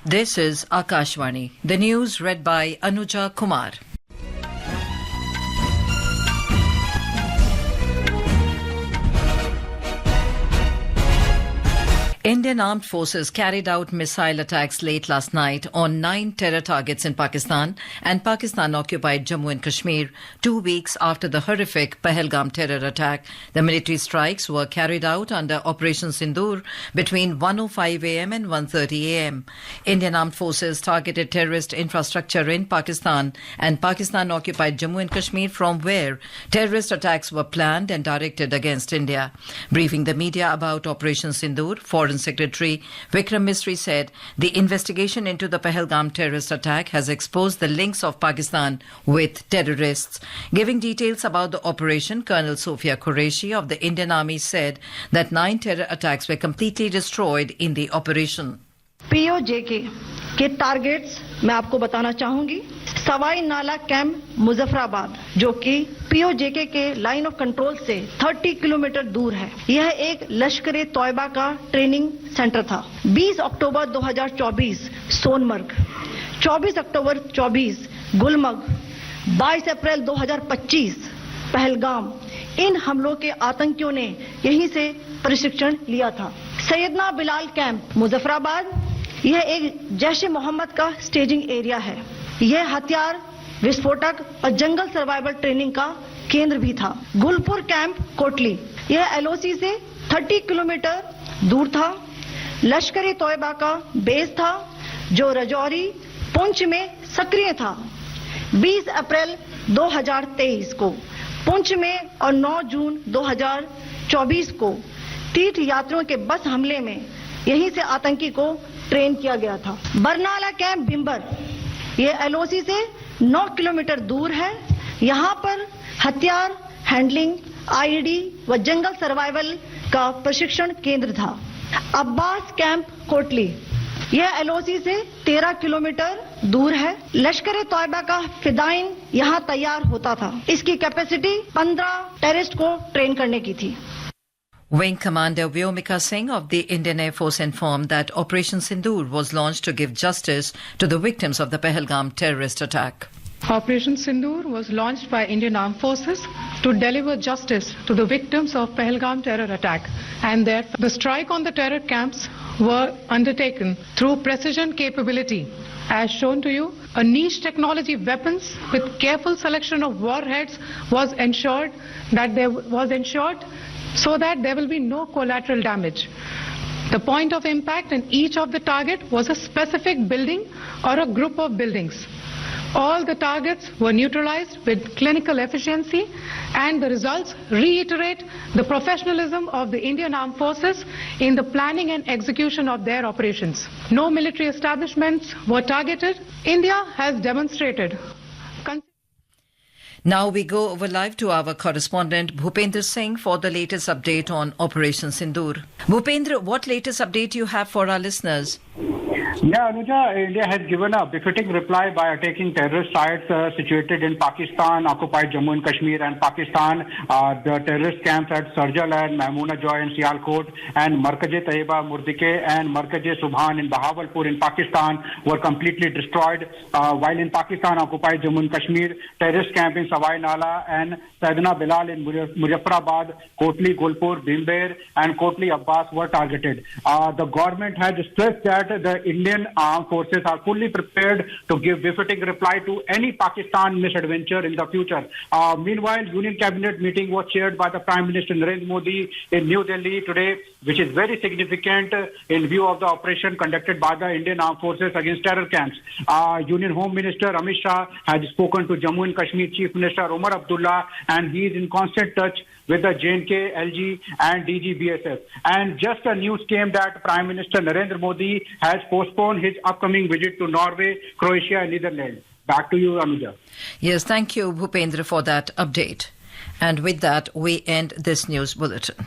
This is Akashvani. The news read by Anuja Kumar. Indian Armed Forces carried out missile attacks late last night on 9 terror targets in Pakistan and Pakistan-occupied Jammu and Kashmir, 2 weeks after the horrific Pahalgam terror attack. The military strikes were carried out under Operation Sindoor between 1:05 a.m. and 1:30 a.m. Indian Armed Forces targeted terrorist infrastructure in Pakistan and Pakistan-occupied Jammu and Kashmir, from where terrorist attacks were planned and directed against India. Briefing the media about Operation Sindoor, Foreign Secretary Vikram Misri said the investigation into the Pahalgam terrorist attack has exposed the links of Pakistan with terrorists. Giving details about the operation, Colonel Sophia Qureshi of the Indian Army said that 9 terror attacks were completely destroyed in the operation. POJK के targets मैं आपको बताना चाहूंगी। सवाई नाला camp Muzaffarabad, जो कि POJK के line of control से 30 किलोमीटर दूर है। यह एक लश्कर तौयबा का ट्रेनिंग सेंटर था। 20 अक्टूबर 2024 सोनमर्ग, 24 अक्टूबर 24 गुलमर्ग, 22 अप्रैल 2025 पहलगाम, इन हमलों के आतंकियों ने यहीं से प्रशिक्षण लिया था। सैयदना बिलाल कैंप मुजफ्फराबाद, यह एक जैश ए मोहम्मद का स्टेजिंग एरिया है। यह हथियार, विस्फोटक और जंगल सर्वाइवल ट्रेनिंग का केंद्र भी था। गुलपुर कैंप कोटली, यह LOC से 30 किलोमीटर दूर था। लश्कर तौयबा का बेस था जो रजौरी, पुंछ में सक्रिय था। 20 अप्रैल 2023 को पुंछ में और 9 जून 2024 को तीर्थ यात्रियों के बस हमले में यहीं से आतंकी को ट्रेन किया गया था। बरनाला कैंप बिम्बर, यह LOC से 9 किलोमीटर दूर है। यहां पर हथियार, हैंडलिंग, IED व जंगल सर्वाइवल का प्रशिक्षण केंद्र था। अब्बास कैंप कोटली, यह LOC से 13 किलोमीटर दूर है। लश्कर तौयबा का फिदाइन यहां तैयार होता था। इसकी कैपेसिटी 15 टेररिस्ट को ट्रेन करने की थी। Wing Commander Vyomika Singh of the Indian Air Force informed that Operation Sindoor was launched to give justice to the victims of the Pahalgam terrorist attack. Operation Sindoor was launched by Indian Armed Forces to deliver justice to the victims of Pahalgam terror attack, and therefore the strike on the terror camps were undertaken through precision capability. As shown to you, a niche technology weapons with careful selection of warheads was ensured so that there will be no collateral damage. The point of impact in each of the target was a specific building or a group of buildings. All the targets were neutralized with clinical efficiency, and the results reiterate the professionalism of the Indian Armed Forces in the planning and execution of their operations. No military establishments were targeted. India has demonstrated. Now we go over live to our correspondent Bhupendra Singh for the latest update on Operation Sindoor. Bhupendra, what latest update you have for our listeners? Yeah, Anuja, India has given a befitting reply by attacking terrorist sites situated in Pakistan, occupied Jammu and Kashmir and Pakistan. The terrorist camps at Sarjal and Maimuna Joy in Sialkot and Markaz-e-Taiba, Murdike and Markaz-e-Subhan in Bahawalpur in Pakistan were completely destroyed. While in Pakistan, occupied Jammu and Kashmir, terrorist camp in Sawai Nala and Sayyidina Bilal in Muzaffarabad, Kotli, Gulpur, Bimber and Kotli Abbas were targeted. The government has stressed that the Indian Armed Forces are fully prepared to give befitting reply to any Pakistan misadventure in the future. Meanwhile, Union Cabinet meeting was chaired by the Prime Minister Narendra Modi in New Delhi today, which is very significant in view of the operation conducted by the Indian Armed Forces against terror camps. Union Home Minister Amit Shah has spoken to Jammu and Kashmir Chief Minister Omar Abdullah, and he is in constant touch with the J&K, LG and DG BSF. And just a news came that Prime Minister Narendra Modi has postponed his upcoming visit to Norway, Croatia and Netherlands. Back to you, Anuja. Yes, thank you, Bhupendra, for that update. And with that, we end this news bulletin.